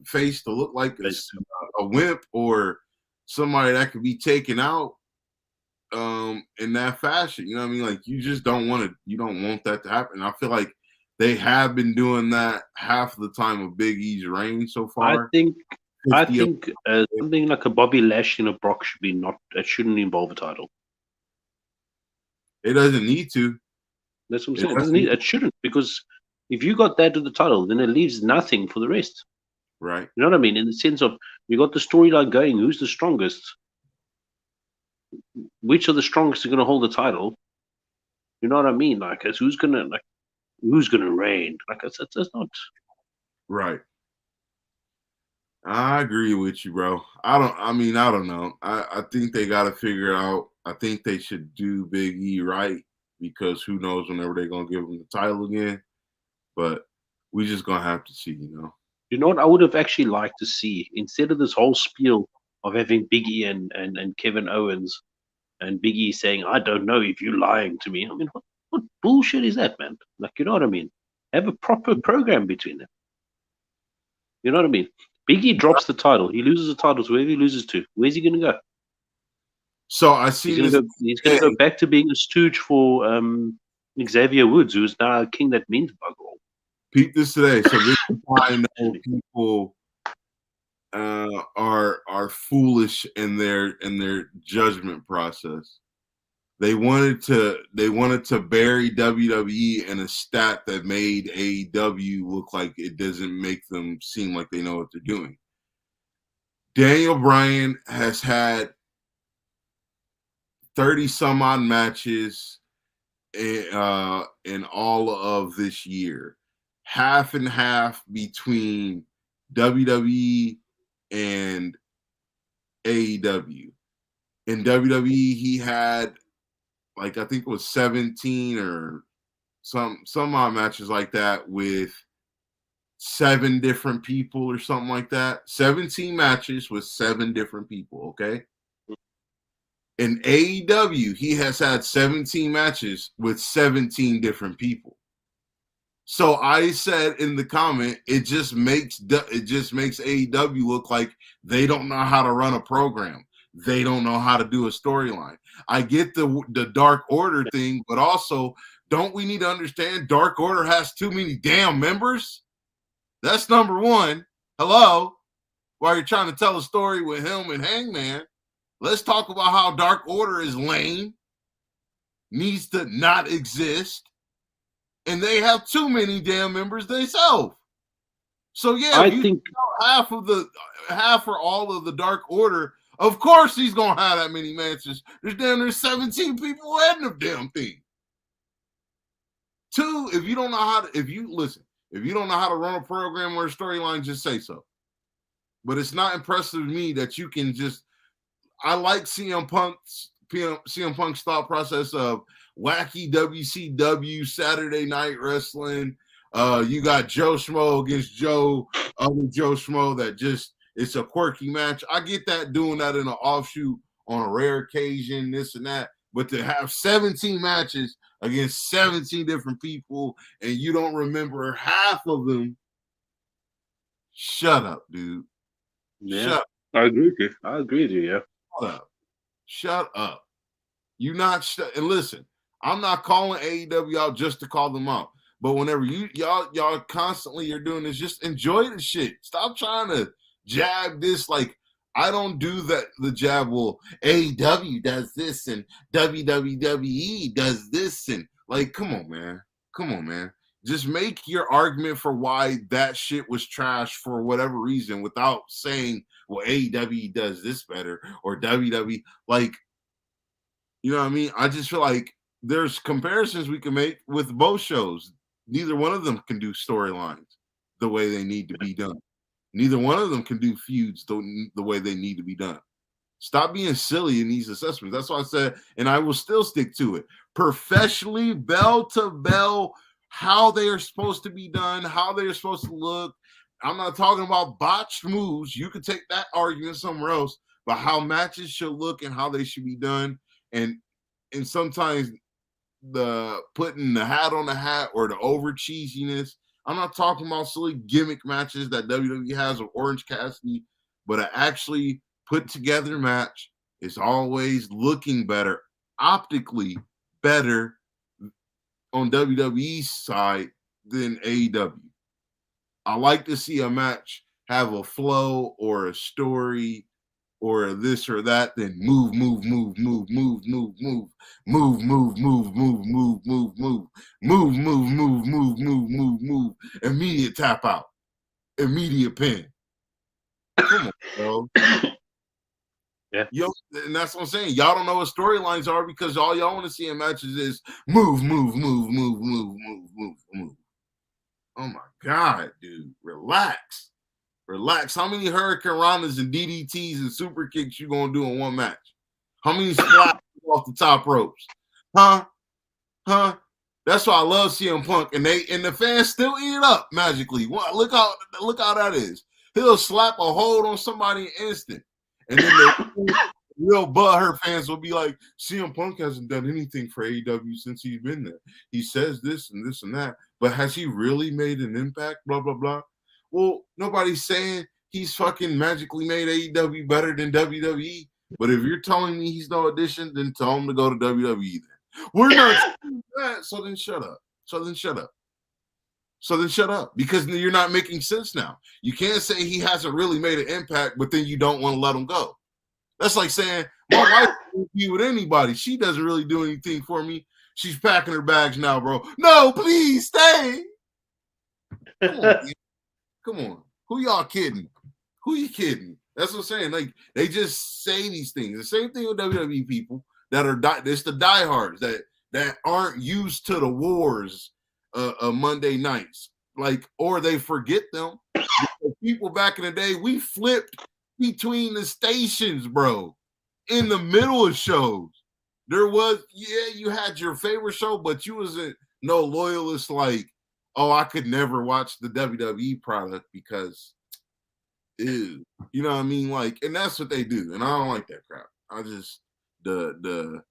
face to look like a wimp or somebody that could be taken out in that fashion. You know what I mean? Like you just don't want that to happen. I feel like they have been doing that half of the time of Big E's reign so far. I think something like a Bobby Lashley and a Brock should be not. It shouldn't involve a title. It doesn't need to. That's what I'm saying. It doesn't need. It shouldn't, because if you got that to the title, then it leaves nothing for the rest. Right. You know what I mean? In the sense of you got the storyline going. Who's the strongest? Which of the strongest are going to hold the title? You know what I mean? Like, who's gonna reign? Like, it's not right. I agree with you, bro. I don't know. I think they got to figure it out. I think they should do Big E right because who knows whenever they're gonna give him the title again. But we just gonna have to see, you know. You know what I would have actually liked to see instead of this whole spiel of having Big E and Kevin Owens and Big E saying, "I don't know if you're lying to me." I mean, what bullshit is that, man? Like, you know what I mean? Have a proper program between them. You know what I mean? Big E drops the title. He loses the titles wherever he loses to. Where's he going to go? So I seen this. He's going to go back to being a stooge for Xavier Woods, who's now a king that means bug all. Peep this today. So this is why I know people are foolish in their judgment process. They wanted to bury WWE in a stat that made AEW look like it doesn't make them seem like they know what they're doing. Daniel Bryan has had 30 some odd matches in all of this year, half and half between WWE and AEW. In WWE, he had like I think it was 17 or some odd matches like that with 7 different people or something like that. 17 matches with 7 different people, okay? In AEW, he has had 17 matches with 17 different people. So I said in the comment, it just makes AEW look like they don't know how to run a program. They don't know how to do a storyline. I get the Dark Order thing, but also don't we need to understand Dark Order has too many damn members? That's number one. Hello? While you're trying to tell a story with him and Hangman, let's talk about how Dark Order is lame, needs to not exist, and they have too many damn members themselves. So yeah, I think half or all of the Dark Order, of course he's gonna have that many matches. There's 17 people in the damn thing. 2, if you don't know how to, if you don't know how to run a program or a storyline, just say so. But it's not impressive to me that you can just. I like CM Punk's thought process of wacky WCW Saturday Night Wrestling. You got Joe Schmo against other Joe Schmo that just it's a quirky match. I get that doing that in an offshoot on a rare occasion, this and that. But to have 17 matches against 17 different people and you don't remember half of them, shut up, dude. Yeah, shut up. I agree with you. Yeah. Shut up. You not and listen, I'm not calling AEW out just to call them out. But whenever y'all constantly are doing this, just enjoy the shit. Stop trying to jab this like I don't do that. The jab will AEW does this and WWE does this and like come on, man. Just make your argument for why that shit was trash for whatever reason without saying, well, AEW does this better or WWE. Like, you know what I mean? I just feel like there's comparisons we can make with both shows. Neither one of them can do storylines the way they need to be done. Neither one of them can do feuds the way they need to be done. Stop being silly in these assessments. That's why I said, and I will still stick to it. Professionally, bell to bell, how they are supposed to be done, how they are supposed to look. I'm not talking about botched moves. You can take that argument somewhere else, but how matches should look and how they should be done. And sometimes the putting the hat on the hat or the over cheesiness. I'm not talking about silly gimmick matches that WWE has with Orange Cassidy, but an actually put together match is always looking better, optically better on WWE's side than AEW. I like to see a match have a flow or a story or this or that, then move, immediate tap out, immediate pin. Come on, bro. Yeah. Yo, and that's what I'm saying. Y'all don't know what storylines are because all y'all want to see in matches is move. Oh my God, dude. Relax. How many Hurricane Rondas and DDTs and super kicks you gonna do in one match? How many splats you off the top ropes. Huh? Huh? That's why I love CM Punk, and the fans still eat it up magically. Look how that is. He'll slap a hold on somebody in instant, and then the real butthurt fans will be like, CM Punk hasn't done anything for AEW since he's been there. He says this and this and that, but has he really made an impact? Blah blah blah. Well, nobody's saying he's fucking magically made AEW better than WWE. But if you're telling me he's no addition, then tell him to go to WWE then. We're not saying that, so then shut up. So then shut up. Because you're not making sense now. You can't say he hasn't really made an impact, but then you don't want to let him go. That's like saying, my wife won't be with anybody. She doesn't really do anything for me. She's packing her bags now, bro. No, please stay. Come on, man. Come on. Who y'all kidding? Who you kidding? That's what I'm saying. Like, they just say these things. The same thing with WWE people that are it's the diehards that aren't used to the wars Monday nights. Like, or they forget them. People back in the day, we flipped between the stations, bro, in the middle of shows. There was, you had your favorite show, but you wasn't no loyalist like, oh, I could never watch the WWE product because ew. You know what I mean? Like, and that's what they do. And I don't like that crap. I just the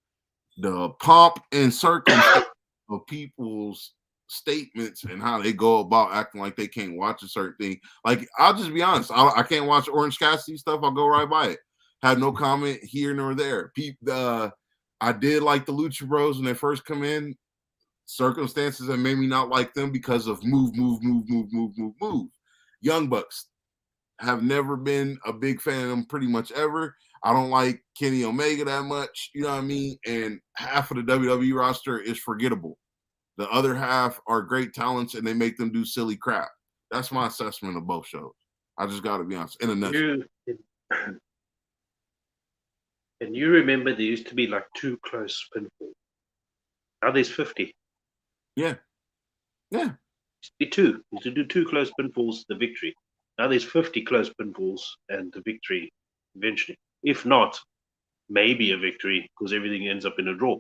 pomp and circumstance of people's statements and how they go about acting like they can't watch a certain thing. Like, I'll just be honest. I can't watch Orange Cassidy stuff. I'll go right by it. Have no comment here nor there. I did like the Lucha Bros when they first come in. Circumstances that made me not like them because of move. Young Bucks. Have never been a big fan of them pretty much ever. I don't like Kenny Omega that much, you know what I mean? And half of the WWE roster is forgettable. The other half are great talents, and they make them do silly crap. That's my assessment of both shows. I just got to be honest. In a nutshell. And you remember there used to be like 2 close pinfalls. Now there's 50. Yeah. Used to be 2. Used to do 2 close pinfalls, the victory. Now there's 50 close pinfalls and the victory eventually. If not, maybe a victory because everything ends up in a draw.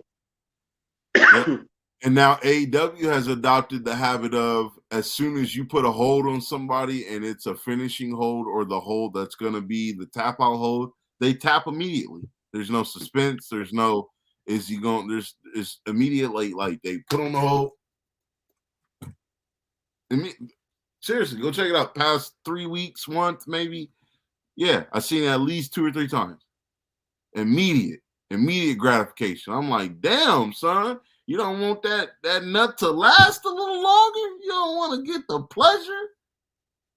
Yep. And now AEW has adopted the habit of, as soon as you put a hold on somebody and it's a finishing hold or the hold that's going to be the tap out hold, they tap immediately. There's no suspense. There's no, is he going, it's immediately like they put on the hold. Seriously, go check it out. Past 3 weeks, month, maybe. Yeah, I've seen it at least 2 or 3 times. Immediate gratification. I'm like, damn, son, you don't want that nut to last a little longer? You don't want to get the pleasure?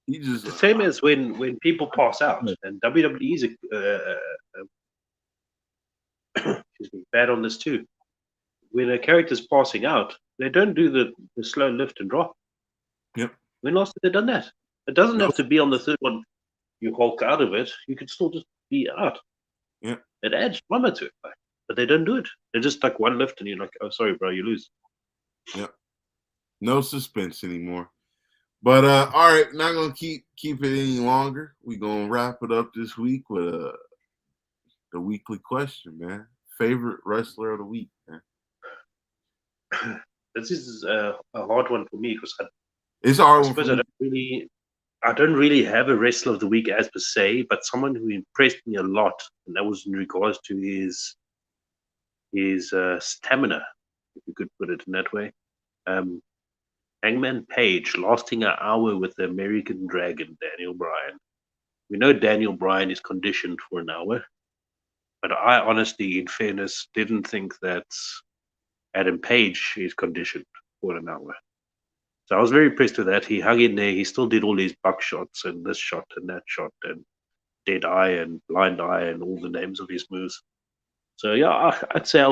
You just the same as when people pass out, and WWE is excuse me, bad on this too. When a character's passing out, they don't do the slow lift and drop. Yep. When last have they done that? It doesn't have to be on the third one. You hulk out of it. You could still just be out. Yeah. It adds drama to it, but they don't do it. They're just like one lift, and you're like, "Oh, sorry, bro, you lose." Yep. No suspense anymore. But all right, not gonna keep it any longer. We're gonna wrap it up this week with the weekly question, man. Favorite wrestler of the week, man. This is a hard one for me because It's a hard I suppose I don't really have a wrestler of the week as per se, but someone who impressed me a lot, and that was in regards to his stamina, if you could put it in that way. Hangman Page lasting an hour with the American Dragon, Daniel Bryan. We know Daniel Bryan is conditioned for an hour, but I honestly, in fairness, didn't think that Adam Page is conditioned for an hour. So I was very impressed with that. He hung in there. He still did all these buck shots and this shot and that shot and dead eye and blind eye and all the names of his moves. So yeah, I'd say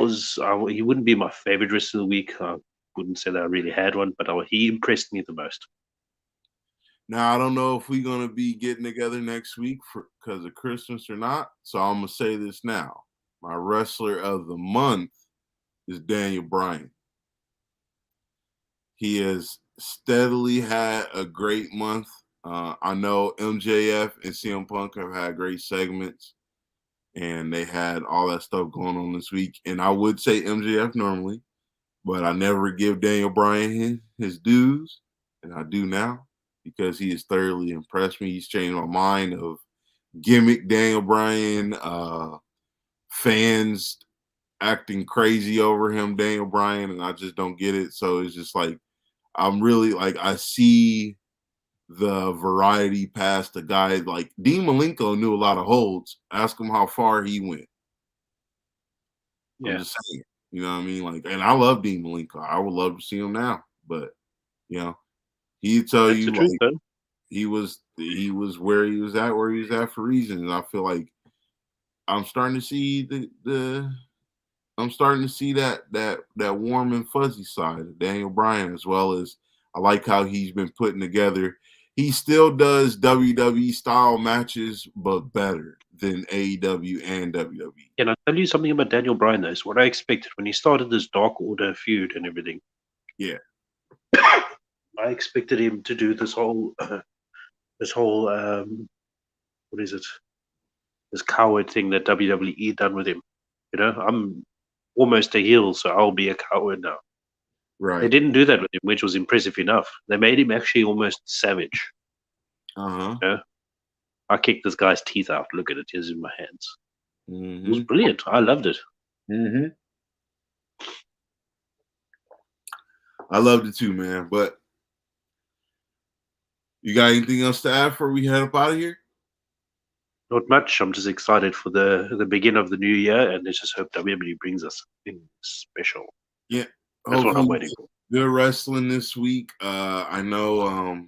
he wouldn't be my favorite wrestler of the week. I wouldn't say that I really had one, but he impressed me the most. Now, I don't know if we're going to be getting together next week because of Christmas or not. So I'm going to say this now. My wrestler of the month is Daniel Bryan. He has steadily had a great month. I know MJF and CM Punk have had great segments. and they had all that stuff going on this week. And I would say MJF normally, but I never give Daniel Bryan his dues, and I do now because he has thoroughly impressed me. He's changed my mind of gimmick Daniel Bryan, fans acting crazy over him, Daniel Bryan, and I just don't get it. So it's just like I'm really like I see the variety past the guy like Dean Malenko knew a lot of holds. Ask him how far he went. I'm Yeah, just saying, you know what I mean? Like, and I love Dean Malenko. I would love to see him now, but you know, he'd tell that's the you truth, like though. he was where he was at for reasons. I feel like I'm starting to see the I'm starting to see that warm and fuzzy side of Daniel Bryan, as well as I like how he's been putting together. He still does WWE style matches, but better than AEW and WWE. Can I tell you something about Daniel Bryan, though? It's what I expected when he started this Dark Order feud and everything. Yeah, I expected him to do this whole, what is it? This coward thing that WWE done with him. You know, I'm almost a heel, so I'll be a coward now. They right. didn't do that with him, which was impressive enough. They made him actually almost savage. Uh huh. You know? I kicked this guy's teeth out. Look at it. Here's in my hands. It was Mm-hmm. brilliant. I loved it. Mm-hmm. I loved it too, man. But you got anything else to add before we head up out of here? Not much. I'm just excited for the beginning of the new year, and let's just hope WWE brings us something special. Yeah. That's what Hopefully I'm we waiting get for. good wrestling this week. I know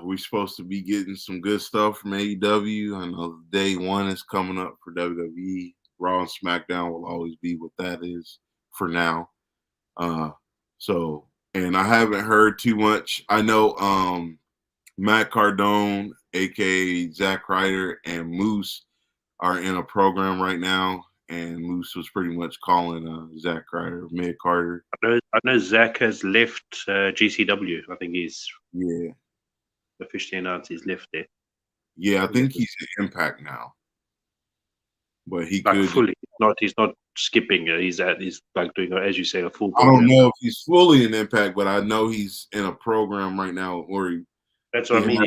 we're supposed to be getting some good stuff from AEW. I know day one is coming up for WWE. Raw and SmackDown will always be what that is for now. Uh, so, and I haven't heard too much. I know Matt Cardone, aka Zack Ryder, and Moose are in a program right now. And Moose was pretty much calling Zack Ryder mid Carter. I know Zach has left GCW. I think he's Yeah, officially announced he's left there. yeah. I He think left he's an Impact now, but he like could. fully. He's not skipping. He's like doing, as you say, a full I don't program know now. if he's fully an Impact, but I know he's in a program right now where That's he what I mean. had,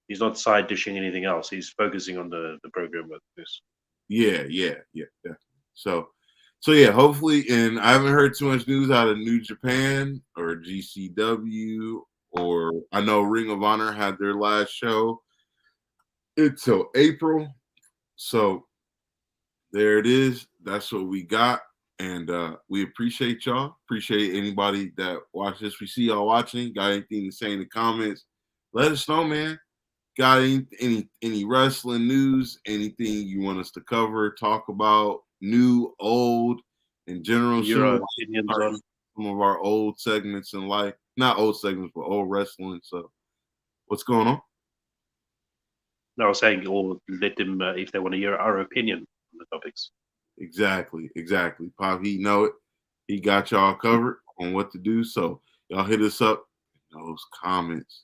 He's not side dishing anything else. He's focusing on the program with this. yeah, definitely. So yeah, hopefully, and I haven't heard too much news out of New Japan or GCW, or I know Ring of Honor had their last show until April. So there it is. That's what we got. And we appreciate y'all. Appreciate anybody that watched this. We see y'all watching. Got anything to say in the comments? Let us know, man. Got any wrestling news? Anything you want us to cover, talk about, new, old, in general? Your Soon, opinions start on? some of our old segments in life. Not old segments, but old wrestling. So, what's going on? No, I was saying, or let them if they want to hear our opinion on the topics. Exactly. Pop, he know it. He got y'all covered on what to do. So y'all hit us up in those comments.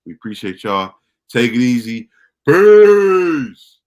We appreciate y'all. Take it easy. Peace.